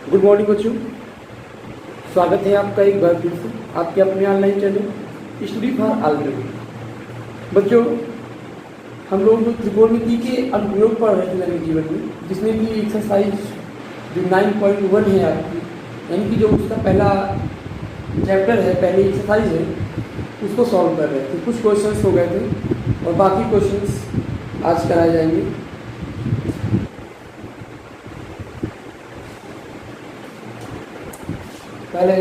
Good morning बच्चों, स्वागत है आपका एक बार फिर से आपके अपने online channel study for already. बच्चों, हम लोग जो त्रिकोणमिति के अनुप्रयोग पढ़ रहे थे दैनिक जीवन में, जिसमें कि एक्सरसाइज जो 9.1 है आपकी, यानी कि जो उसका पहला चैप्टर है, पहली एक्सरसाइज है, उसको सॉल्व कर रहे थे। कुछ क्वेश्चंस हो गए थे और बाकी क्वेश्चंस आज कराए जाएंगे। पहले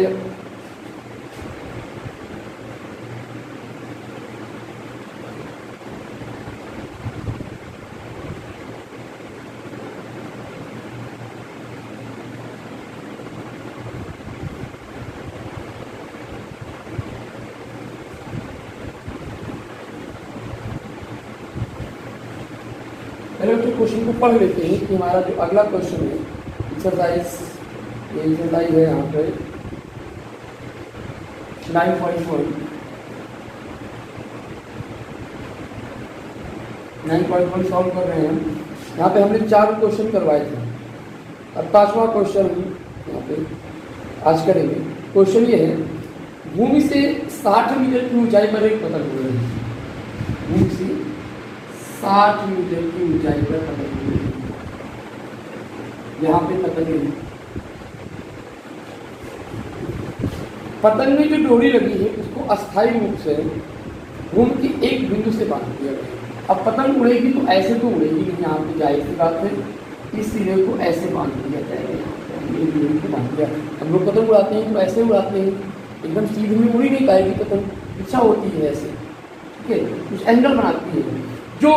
तो क्वेश्चन को पढ़ लेते हैं कि हमारा जो अगला क्वेश्चन है एक्सरसाइज, ये एक्सरसाइज है यहाँ पे 9.1 सॉल्व कर रहे हैं। यहाँ पे हमने 4 क्वेश्चन करवाए थे और 5वां क्वेश्चन यहाँ पे आज करेंगे। क्वेश्चन ये है, भूमि से 60 मीटर की ऊंचाई पर एक पतंग उड़ रही है। भूमि से 60 मीटर की ऊंचाई पर पतंग उड़ रही है। यहाँ पे पतंग है, पतंग में जो डोरी लगी है उसको अस्थायी रूप से भूमि के एक बिंदु से बांध दिया गया। अब पतंग उड़ेगी तो ऐसे तो उड़ेगी नहीं, यहाँ पे जाहिर सी बात है, इस सिरे को ऐसे बांध दिया जाएगा। बांध दिया, हम लोग पतंग उड़ाते हैं तो ऐसे उड़ाते हैं, एकदम सीधे में उड़ी नहीं पाएगी पतंग, इच्छा होती है ऐसे, ठीक है, कुछ एंगल बनाती है। जो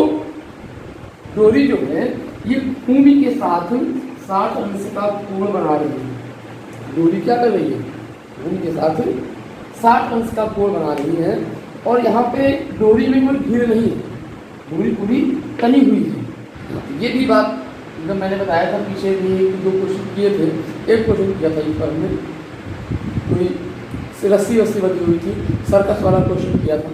डोरी जो है ये भूमि के साथ 60 अंश का कोण बना रही है। डोरी क्या कर रही है, भूमि के साथ 60 अंश का कोण बना रही है। और यहाँ पे डोरी में कोई ढील नहीं है, डोरी पूरी तनी हुई है। ये भी बात जब मैंने बताया था पीछे भी 2 क्वेश्चन किए थे। एक क्वेश्चन किया था इस पर हमने, कोई रस्सी बंधी हुई थी, सर्कस वाला क्वेश्चन किया था।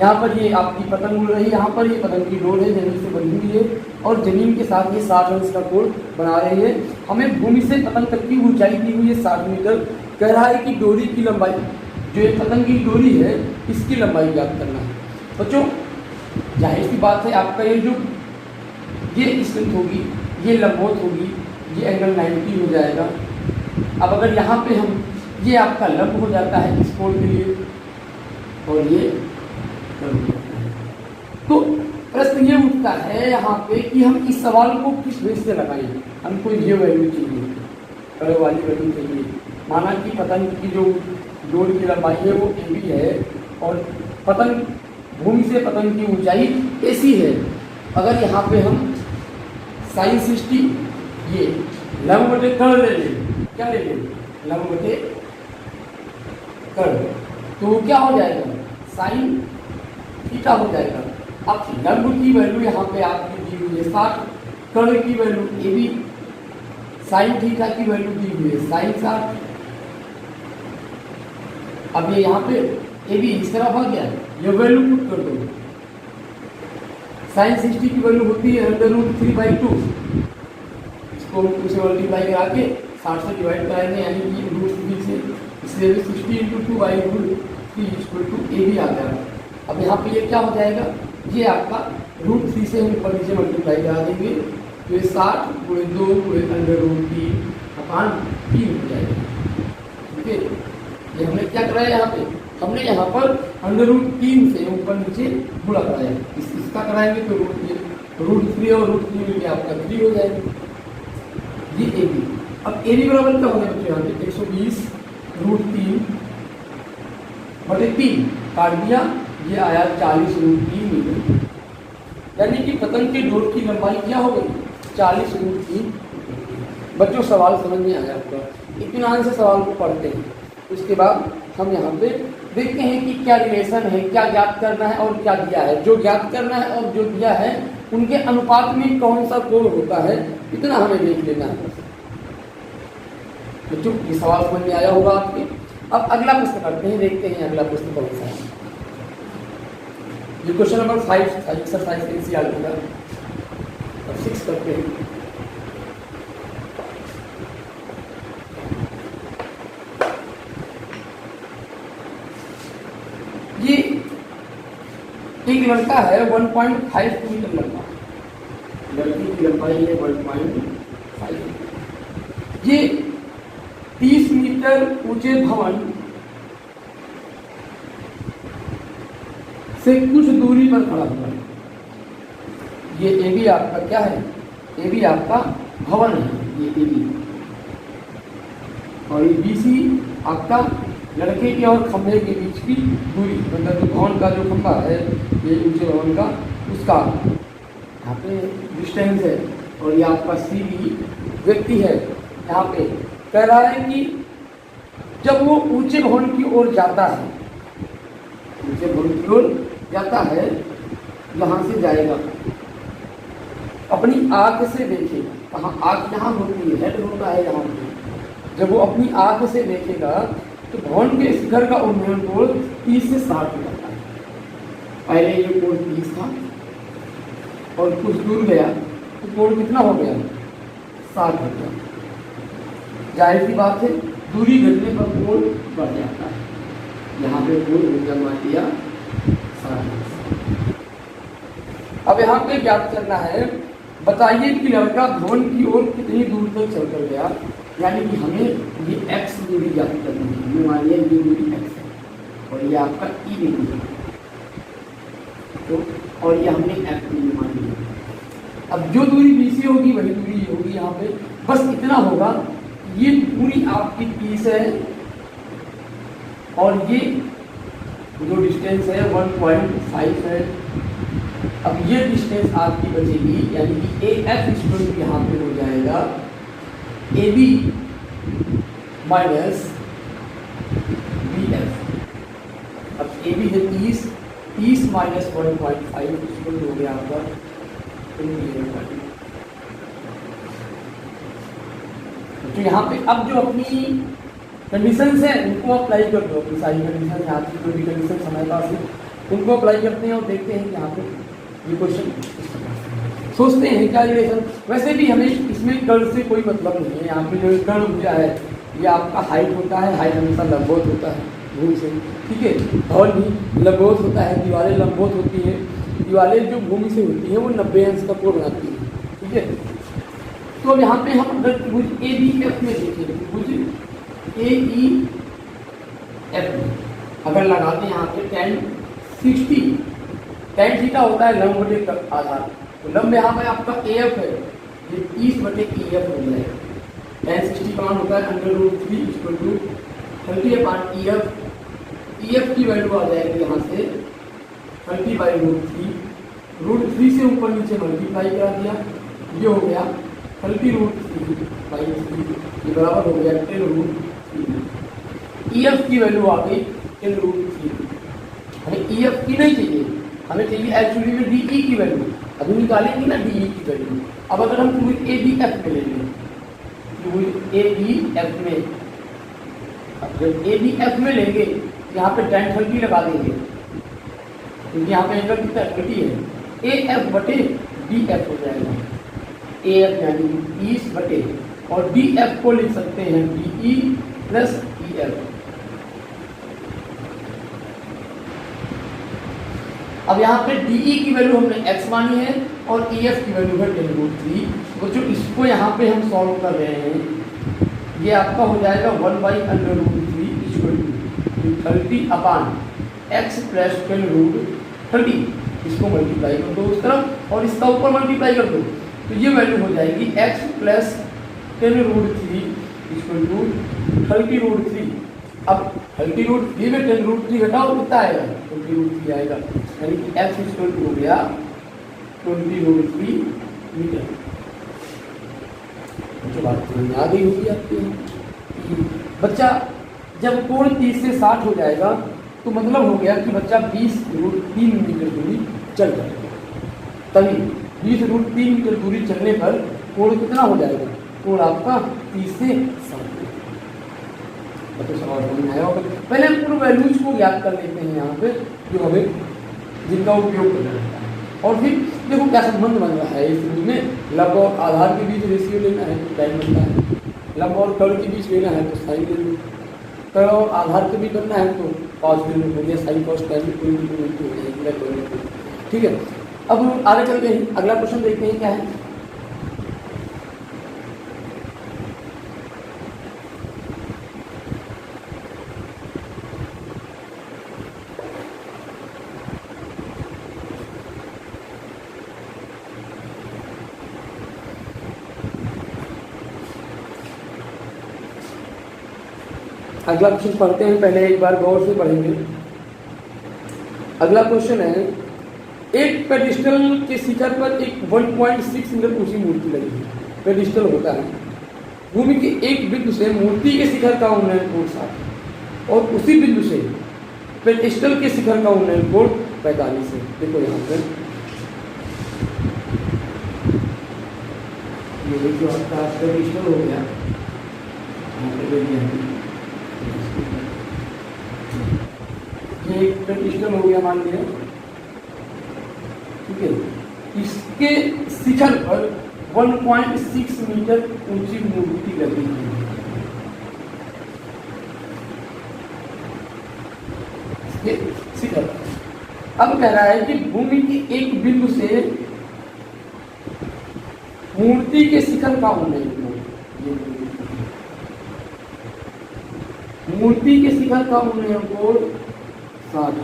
यहाँ पर ये आपकी पतंग उड़ रही है, यहाँ पर ये पतंग की डोर है, जमीन से बंधी हुई है और जमीन के साथ ये 60 अंश का कोण बना रही है। हमें भूमि से पतंग तक की ऊंचाई दी हुई है 60 मीटर। कह रहा है कि डोरी की लंबाई, जो ये पतंग की डोरी है, इसकी लंबाई ज्ञात करना है। बच्चों, जाहिर सी बात है, आपका ये जो ये स्ट्रेंथ होगी, ये लंबवत होगी, ये एंगल 90 हो जाएगा। अब अगर यहाँ पे हम, ये आपका लंब हो जाता है इस कोण के लिए और ये, तो प्रश्न ये उठता है यहाँ पे कि हम इस सवाल को किस बेस से लगाएं। हमको ये वैल्यू चाहिए, कड़े वाली वैल्यू चाहिए। माना कि पतंग की जो डोर की लंबाई है वो AB है और पतंग, भूमि से पतंग की ऊंचाई AC है। अगर यहाँ पे हम sin 60 ये लंब बटे कर्ण ले लें, क्या ले लें, लंब बटे कर्ण, तो क्या हो जाएगा, साइन थीटा हो जाएगा। अब लंब की वैल्यू यहाँ पे आपकी दी हुई है 60, कर्ण की वैल्यू AB, साइन थीटा की वैल्यू दी हुई है साइन 60। अब ये यहाँ पे AB इस तरफ आ गया, ये वैल्यू पुट कर दो। साइन 60 की वैल्यू होती है √3/2, इसको 2 से मल्टीप्लाई करा के 60 से डिवाइड कराएंगे, यानी कि √3 से, इसलिए 60 × 2/√3 AB आ गया। अब यहाँ पे ये क्या हो जाएगा, ये आपका √3 से हम ऊपर नीचे मल्टीप्लाई करा देंगे तो ये 60 × 2 √3/3 हो जाएगा। ठीक है, ये हमने क्या कराया, यहाँ पे हमने यहाँ पर √3 से ऊपर नीचे गुणा कराया, इसका कराएंगे तो √3 और √3 मिलकर आपका 3 हो जाएगा। ये AB, अब AB बराबर क्या होगा बच्चों, यहाँ पे 120 √3/3 काट दिया, ये आया 40 √3 मीटर। यानी कि पतंग के डोर की लंबाई क्या हो गई, 40 √3। बच्चों, सवाल समझ में आया आपका, इत्मीनान से सवाल को पढ़ते हैं। उसके बाद हम यहाँ पे देखते हैं कि क्या रिलेशन है, क्या ज्ञात करना है और क्या दिया है। जो ज्ञात करना है और जो दिया है उनके अनुपात में कौन सा कोण होता है, इतना हमें देख लेना है। बच्चों, ये सवाल समझ में आया होगा आपके। अब अगला प्रश्न करते हैं, देखते हैं अगला प्रश्न कौन सा है। ये क्वेश्चन नंबर 5 था, एक्सरसाइज NCERT का। अब 6 करते हैं। एक लड़का है 1.5 मीटर लंबा, लड़की की लंबाई है 1.5, ये 30 मीटर ऊंचे भवन से कुछ दूरी पर खड़ा हुआ है। ये ए बी आपका क्या है, ए बी आपका भवन है, ये ए बी, और ये बी सी आपका लड़के के और खंभे के बीच की दूरी, मतलब जो भवन का जो खंभा है ये ऊंचे भवन का, उसका यहाँ पे डिस्टेंस है। और ये आपका सी बी व्यक्ति है, यहाँ पे कह रहा है कि जब वो ऊंचे भवन की ओर जाता है, ऊंचे भवन की ओर जाता है, यहाँ से जाएगा, अपनी आंख से देखेगा, कहाँ आंख यहाँ होती है, हेड होता है यहाँ पे, जब वो अपनी आंख से देखेगा तो भवन के शिखर का उन्नयन कोण 30 से 60 हो जाता है। पहले ये कोण 30 था और कुछ दूर गया तो कोण कितना हो गया, 60 हो गया। जाहिर सी बात है दूरी घटने पर कोण बढ़ जाता है, यहाँ पे कोण हो गया मान लिया 60। अब यहाँ पे ज्ञात करना है, बताइए कि लड़का भवन की ओर कितनी दूर तक चलकर गया, यानी कि हमें ये x दूरी ज्ञात करनी है। हमें मान लिया ये दूरी x है और ये आपका e बिंदु है, तो और ये हमने f बिंदु मान लिया। अब जो दूरी BC होगी वही दूरी ये होगी, यहाँ पे बस इतना होगा, ये पूरी आपकी 30 है और ये जो डिस्टेंस है 1.5 है। अब ये डिस्टेंस आपकी बचेगी, यानी कि AF स्क्वायर यहाँ पे हो जाएगा AB माइनस BF। अब AB है 30 माइनस 1.5 स्क्वायर हो गया आपका 20। तो यहाँ पे अब जो अपनी कंडीशंस हैं उनको अप्लाई कर दो, अपनी सारी कंडीशन यहाँ की जो भी कंडीशन हमारे पास है उनको अप्लाई करते हैं और देखते हैं कि यहाँ पे ये क्वेश्चन सोचते हैं क्या रिलेशन। वैसे भी हमें इसमें कर्ण से कोई मतलब नहीं है, यहाँ पे जो कर्ण भुजा है ये आपका हाइट होता है, हाइट हमेशा लंबवत होता है भूमि से, ठीक है, भवन भी लंबवत होता है, दीवारें लंबवत होती हैं, दीवारें जो भूमि से होती हैं वो 90 अंश का कोण बनाती है, ठीक है। तो अब यहाँ पे हम अगर त्रिभुज ABF में देखें, त्रिभुज AEF में अगर लगाते हैं यहाँ पे tan 60, tan थीटा होता है लंब बटे आधार, तो लंब यहाँ पे आपका AF है, ये 30 बटे EF हो जाएगा। tan 60 का मान होता है √3 = 30/EF। EF की वैल्यू आ जाएगी यहाँ से 30/√3, √3 से ऊपर नीचे मल्टीप्लाई करा दिया, ये हो गया 30√3/3, ये बराबर हो गया 10√3। EF की वैल्यू आ गई 10√3। हमें EF की नहीं चाहिए, हमें चाहिए एक्चुअली में DE की वैल्यू, अभी निकालेंगे ना DE की वैल्यू। अब अगर हम त्रिभुज ABF में लेंगे, त्रिभुज ABF में, अब जब ABF में लेंगे यहाँ पे tan 30 लगा देंगे, क्योंकि यहाँ पे एंगल कितना 30 है, AF बटे DF हो जाएगा। AF यानी 30 बटे, और DF को लिख सकते हैं DE प्लस EF। अब यहाँ पे DE की वैल्यू हमने x मानी है और EF की वैल्यू है 10√3। तो जो इसको यहाँ पे हम सॉल्व कर रहे हैं, ये आपका हो जाएगा 1/√3 = 30/x + 10√30। इसको मल्टीप्लाई कर दो उस तरफ और इसका ऊपर मल्टीप्लाई कर दो, तो ये वैल्यू हो जाएगी x + 10√3 = 30√3। अब 30√3 में 10√3 घटाओ कितना आएगा, 20√3 आएगा, यानी कि x हो गया 20√3 मीटर। जो बात समझ आ गई होगी आपकी। बच्चा जब कोण 30 से 60 हो जाएगा तो मतलब हो गया कि बच्चा 20√3 मीटर दूरी चल जाएगा। तभी 20√3 मीटर दूरी चलने पर कोण कितना हो जाएगा, कोण आपका 30 से 60। तो सवाल समझ में आया होगा। पहले हम पूरे वैल्यूज को याद कर लेते हैं यहाँ पे, जो हमें जिनका उपयोग करना रहता है, और फिर देखो क्या संबंध बन रहा है इस त्रिभुज में। लंब और आधार के बीच रेशियो लेना है तो tan बनता है, लंब और कर्ण के बीच लेना है तो साइन ले लो, कर्ण और आधार के बीच करना है तो cos ले लो, साइन cos tan में कोई भी हो जाएगी। ठीक है, अब आगे चलते हैं, अगला क्वेश्चन देखते हैं क्या है। अगला क्वेश्चन पढ़ते हैं, पहले एक बार गौर से पढ़ेंगे। अगला क्वेश्चन है, एक पेडिस्टल के शिखर पर एक 1.6 मीटर ऊंची मूर्ति लगी है। पेडिस्टल होता है, भूमि के एक बिंदु से मूर्ति के शिखर का उन्नयन कोण 60 और उसी बिंदु से पेडिस्टल के शिखर का उन्नयन कोण 45 है। देखो यहाँ पर ये देखिए आपका पेडिस्टल हो गया, ये एक पेडिस्टल हो गया मान लिया, ठीक है। इसके शिखर पर 1.6 मीटर ऊंची मूर्ति लगी हुई है। इसके शिखर पर अब कह रहा है कि भूमि की एक बिंदु से मूर्ति के शिखर का उन्नयन कोण, मूर्ति के शिखर का उन्नयन कोण 60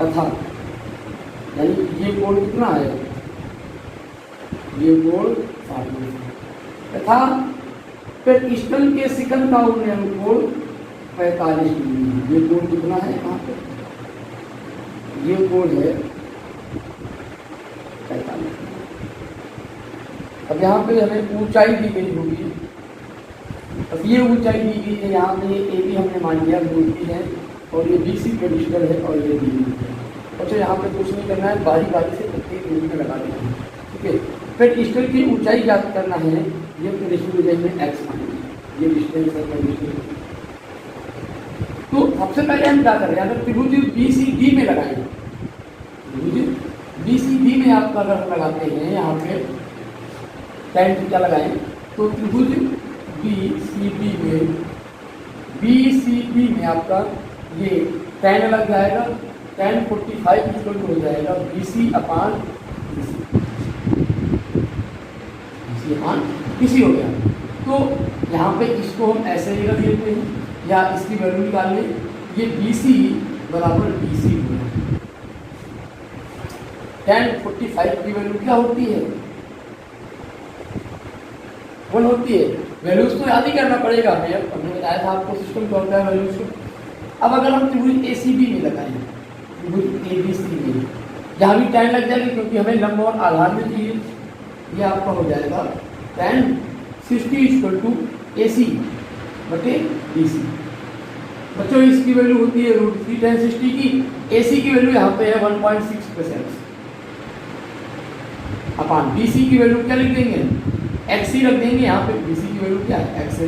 अर्थात यानी ये कोण कितना है, ये कोण 60 तथा पेडिस्टल के शिखर का उन्नयन कोण 45 डिग्री। ये कोण कितना है यहाँ पे, ये कोण है 45। अब यहाँ पे हमें ऊंचाई दी गई होगी, अब ये ऊंचाई दी गई है, यहाँ पे ए बी हमने मान लिया मूर्ति है और ये बी सी पेडिस्टल है और ये बी है। अच्छा यहाँ पे कुछ नहीं करना है, बारी बारी से प्रत्येक यूनिट में लगा देना है, ठीक है। पेडिस्टल की ऊंचाई ज्ञात करना है, ये पेडिस्टल ऊंचाई में एक्स मानेंगे, ये डिस्टेंस है पेडिस्टल। तो सबसे पहले हम क्या कर रहे हैं, अगर त्रिभुज बी सी डी में लगाएंगे, त्रिभुज बी सी डी में आप अगर लगाते हैं यहाँ पे tan थीटा लगाएं तो त्रिभुज बी सी डी में आपका ये tan लग जाएगा, tan 45 इक्वल टू हो जाएगा बी सी अपान बी सी हो गया। तो यहाँ पे इसको हम ऐसे ही रख लेते हैं या इसकी वैल्यू निकाल लें, ये बी सी बराबर बी सी हो गया। tan 45 की वैल्यू क्या होती है, 1 होती है। वैल्यूज तो याद ही करना पड़ेगा हमें, हमने बताया था आपको सिस्टम क्या होता है वैल्यूज को। अब अगर हम त्रिभुज ए सी बी में लगाएं, त्रिभुज ए बी सी में जहाँ भी tan लग जाएगी क्योंकि हमें लंब और आधार में चाहिए, ये आपका हो जाएगा tan 60 इक्वल टू ए सी बटे बी सी। बच्चों इसकी वैल्यू होती है √3 tan 60 की, ए सी की वैल्यू यहाँ पे है 1.6% अपान बी सी की वैल्यू क्या लिख देंगे, एक्स ही रख देंगे। यहाँ पे बी सी की वैल्यू क्या है, एक्स है,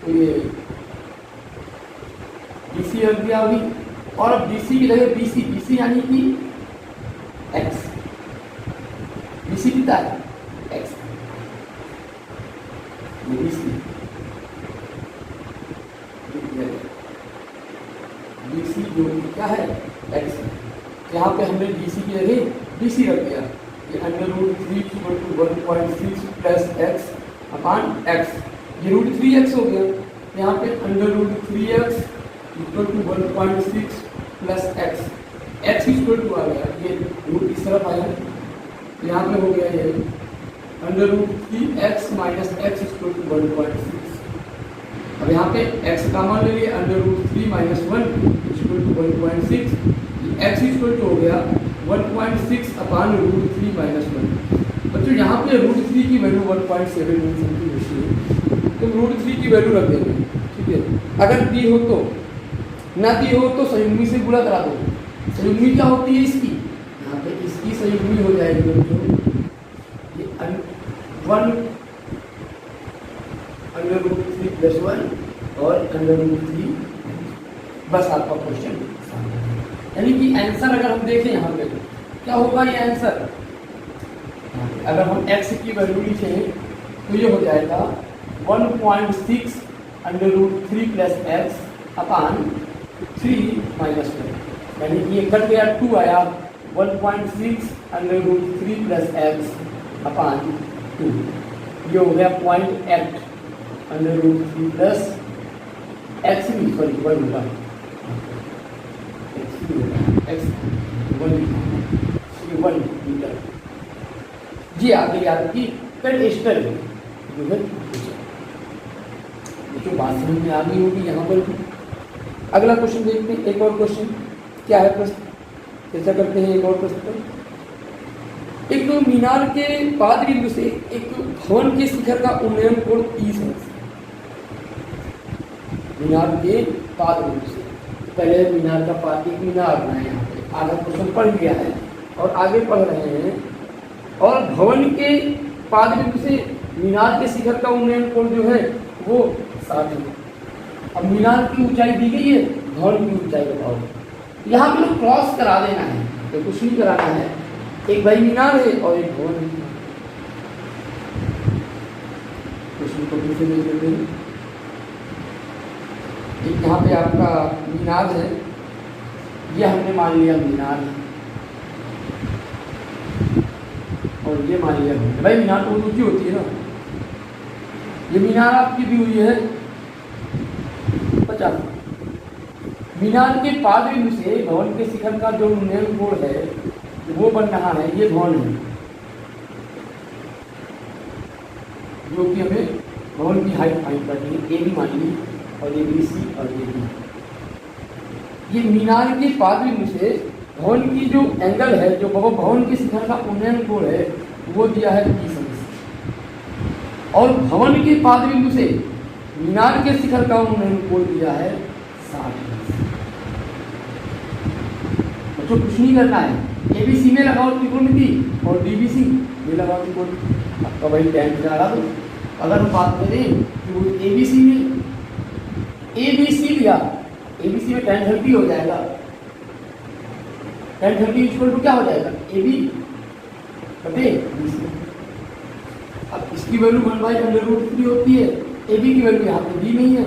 तो ये बी सी रख दिया अभी। और अब बी सी की जगह बी सी यानी कि एक्स, बी सी कितना है एक्स, ये बी सी जो क्या है एक्स। यहाँ पे हमने बी सी की जगह बी सी रख दिया, √3 equal to 1.6 plus x upon x, ये √3x हो गया। यहाँ पे √3x equal to 1.6 plus x, x equal to आ गया, ये रूट इस तरफ आया, यहाँ पे हो गया ये √3x minus x equal to 1.6। अब यहाँ पे x का मान ले लिए, √3 minus 1 equal to 1.6, X equal to हो गया 1.6 अपान √3 माइनस 1। बच्चों यहाँ पे √3 की वैल्यू 1.7 समथिंग होती है, तो √3 की वैल्यू रख देंगे, ठीक है। अगर दी हो तो, ना दी हो तो संयुग्मी से गुणा करा दो। संयुग्मी क्या होती है इसकी, यहाँ पे इसकी संयुग्मी हो जाएगी बच्चों ये 1 √3 प्लस 1 और √3, बस आपका क्वेश्चन। यानी कि आंसर अगर हम देखें यहाँ पे क्या होगा, ये आंसर अगर हम x की वैल्यू लिखें तो ये हो जाएगा 1.6 √3 प्लस एक्स अपान 3 माइनस 1। यानी कि ये कट गया, 2 आया, 1.6 अंडर रूट 3 प्लस एक्स अपान 2, ये हो गया 0.8 अंडर रूट 3 प्लस एक्स भी, सॉरी 1 होगा, एक्स 1 मीटर। ये आ गई आपकी कंडेस्टर जो है, जो बात समझ में आ गई होगी यहाँ पर भी। अगला क्वेश्चन देखते हैं, एक और क्वेश्चन क्या है, प्रश्न चर्चा करते हैं एक और प्रश्न पर। एक तो मीनार के पाद बिंदु से एक भवन के शिखर का उन्नयन कोण 30 है। मीनार के पाद बिंदु से, पहले मीनार का पाद, एक मीनार बनाए यहाँ पे, आधा क्वेश्चन पढ़ लिया है और आगे पढ़ रहे हैं। और भवन के पाद बिंदु से मीनार के शिखर का उन्नयन कोण जो है वो 60 है। अब मीनार की ऊंचाई दी गई है, भवन की ऊंचाई बताओ। यहाँ पे लोग क्रॉस करा देना है, तो कुछ नहीं कराना है, एक भाई मीनार है और एक भवन है। क्वेश्चन को फिर से देख लेते हैं। एक यहाँ पे आपका मीनार है, ये हमने मान लिया मीनार है, और ये मान लिया भवन। भाई मीनार तो ऊंची होती है ना, ये मीनार आपकी दी हुई है 50। मीनार के पाद बिंदु से भवन के शिखर का जो उन्नयन कोण है वो बन रहा है, ये भवन है, जो कि हमें भवन की हाइट फाइंड करनी है। ए बी मान ली और ये बी सी और ये बी। ये मीनार के पाद बिंदु से भवन की जो एंगल है, जो भवन के शिखर का उन्नयन कोण है वो दिया है 30 अंश, और भवन के पाद बिंदु से मीनार के शिखर का उन्नयन कोण दिया है 60 अंश। तो कुछ नहीं करना है, एबीसी में लगाओ त्रिकोणमिति और डीबीसी में लगाओ त्रिकोणमिति। आपका वही tan लगा दो। अगर हम बात करें कि वो एबीसी में, एबीसी लिया, एबीसी में tan 30 हो जाएगा, tan 30 इक्वल टू क्या हो जाएगा, AB बटे BC। अब इसकी वैल्यू 1/√3 होती है, AB की वैल्यू यहाँ पे दी नहीं है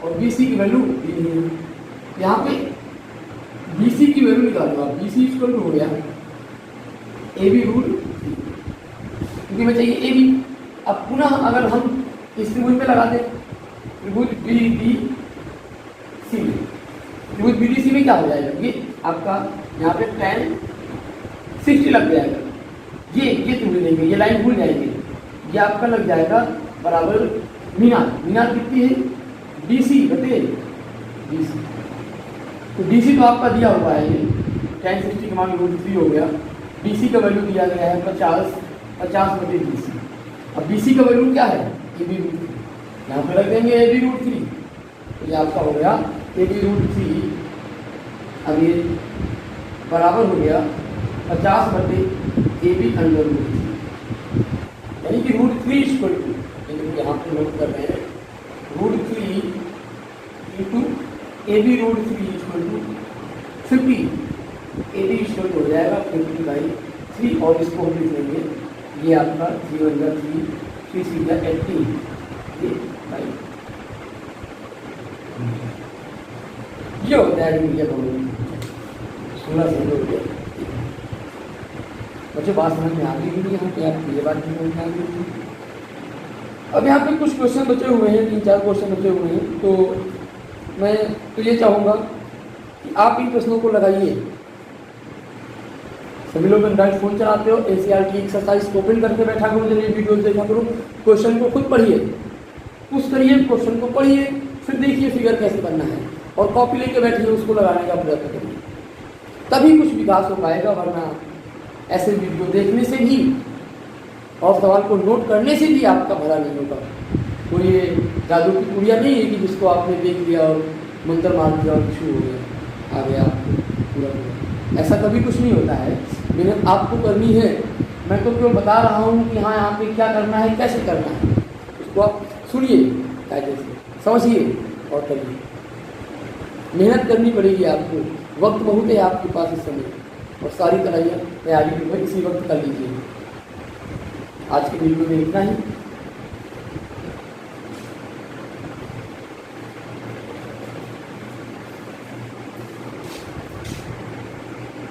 और BC की वैल्यू दी नहीं है। यहाँ पे BC की वैल्यू निकालूंगा, BC इक्वल टू हो गया AB√3, क्योंकि मैं चाहिए AB। अब पुनः अगर हम इस त्रिभुज में लगा दें, त्रिभुज BDC में, त्रिभुज BDC में क्या हो जाएगा, ये आपका यहाँ पे tan 60 लग जाएगा। ये त्रिभुज लेंगे, ये लाइन भूल जाएंगे, ये आपका लग जाएगा बराबर मीनार कितनी है, BC बटे BC। तो BC तो आपका दिया हुआ है, ये tan 60 के मान √3 हो गया। BC का वैल्यू दिया गया है 50 बटे BC। अब BC का वैल्यू क्या है, AB√3, यहाँ पे लग देंगे AB√3, तो ये आपका हो गया AB√3। अब ये बराबर हो गया 50 बटे AB√3, यानी कि √3 इक्वल टू, लेकिन यहाँ पे नोट कर रहे हैं √3 into AB√3 equal to 50। AB equal to हो जाएगा 50/3, और इसको हम लिख लेंगे, ये आपका 3 × 3, 3 × 18, ये होता है मीडिया भवन 16 से हो गया। बच्चों बात समझ में आ गई नहीं, यहाँ पे आपको ये बात नहीं समझ में आ गई। अब यहाँ पे कुछ क्वेश्चन बचे हुए हैं, 3-4 क्वेश्चन बचे हुए हैं, तो मैं तो ये चाहूँगा कि आप इन प्रश्नों को लगाइए। सभी लोग एंड्रॉइड फ़ोन चलाते हो, ACRT एक्सरसाइज ओपन करके बैठा करो, जब ये वीडियो देखा करो, क्वेश्चन को खुद पढ़िए, पुश करिए, क्वेश्चन को पढ़िए, फिर देखिए फिगर कैसे बनना है, और कॉपी लेके बैठिए, उसको लगाने का प्रयत्न करिए, तभी कुछ विकास हो पाएगा। वरना ऐसे वीडियो देखने से भी और सवाल को नोट करने से भी आपका भला नहीं होगा। कोई ये जादू की पुड़िया नहीं है कि जिसको आपने देख लिया और मंत्र मार दिया और शुरू हो गया, आ गया आपको पूरा। ऐसा कभी कुछ नहीं होता है, मेहनत आपको करनी है। मैं तो केवल बता रहा हूँ कि हाँ यहाँ पे क्या करना है, कैसे करना है, उसको आप सुनिए, कायदे से समझिए और करिए। मेहनत करनी पड़ेगी आपको, वक्त बहुत है आपके पास इस समय, और सारी तैयारी इसी वक्त कर लीजिए। आज की वीडियो में इतना ही।